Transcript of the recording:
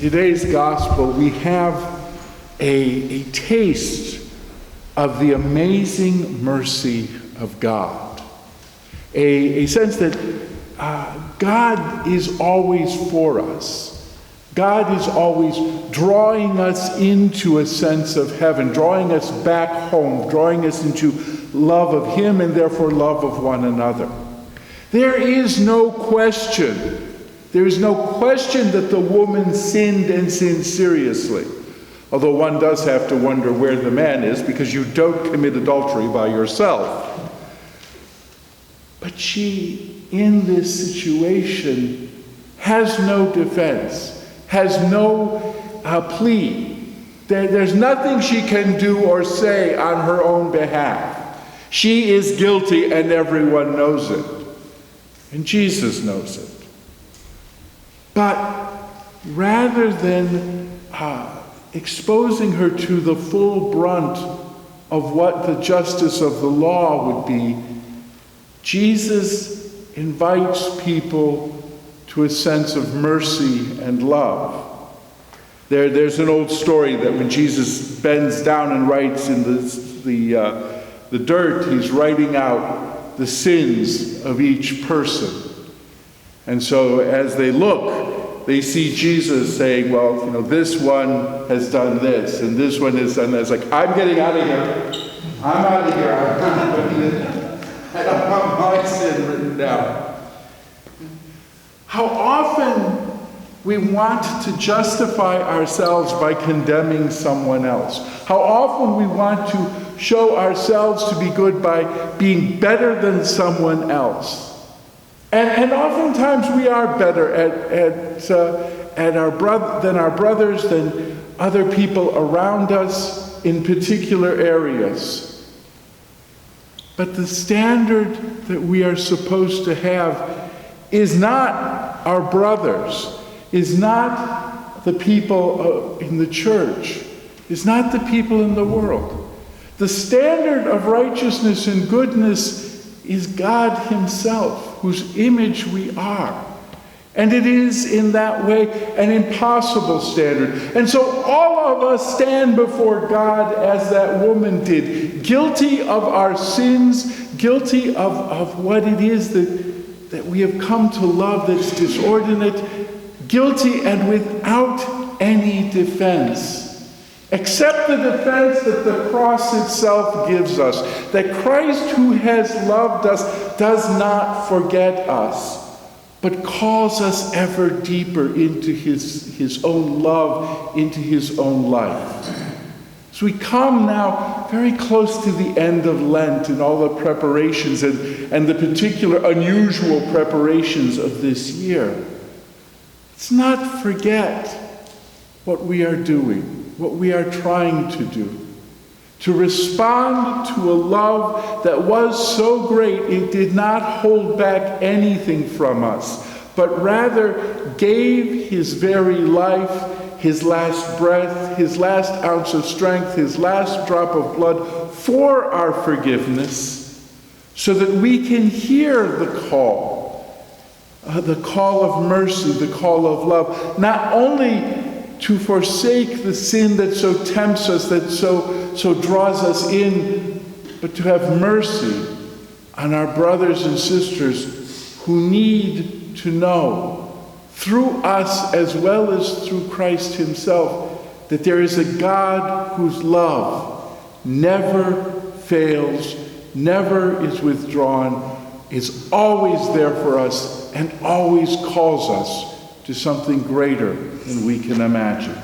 today's gospel, we have a taste of the amazing mercy of God. A sense that God is always for us. God is always drawing us into a sense of heaven, drawing us back home, drawing us into love of Him and therefore love of one another. There is no question that the woman sinned and sinned seriously. Although one does have to wonder where the man is, because you don't commit adultery by yourself. But she, in this situation, has no defense, has no plea. There's nothing she can do or say on her own behalf. She is guilty and everyone knows it. And Jesus knows it. But rather than exposing her to the full brunt of what the justice of the law would be, Jesus invites people to a sense of mercy and love. There's an old story that when Jesus bends down and writes in the dirt, he's writing out the sins of each person. And so as they look, they see Jesus saying, well, this one has done this, and this one has done that. It's like, I'm getting out of here. I'm out of here. I don't want my sin written down. How often we want to justify ourselves by condemning someone else. How often we want to show ourselves to be good by being better than someone else. And oftentimes we are better than our brothers, than other people around us in particular areas. But the standard that we are supposed to have is not our brothers, is not the people in the church, is not the people in the world. The standard of righteousness and goodness is God Himself, whose image we are. And it is in that way an impossible standard. And so all of us stand before God as that woman did, guilty of our sins, guilty of what it is that we have come to love that's disordinate, guilty and without any defense. Except the defense that the cross itself gives us, that Christ, who has loved us, does not forget us, but calls us ever deeper into his own love, into His own life. So we come now very close to the end of Lent and all the preparations and the particular unusual preparations of this year. Let's not forget what we are doing, what we are trying to do, to respond to a love that was so great it did not hold back anything from us, but rather gave His very life, His last breath, His last ounce of strength, His last drop of blood for our forgiveness, so that we can hear the call of mercy, the call of love, not only to forsake the sin that so tempts us, that so draws us in, but to have mercy on our brothers and sisters who need to know, through us as well as through Christ Himself, that there is a God whose love never fails, never is withdrawn, is always there for us, and always calls us to something greater than we can imagine.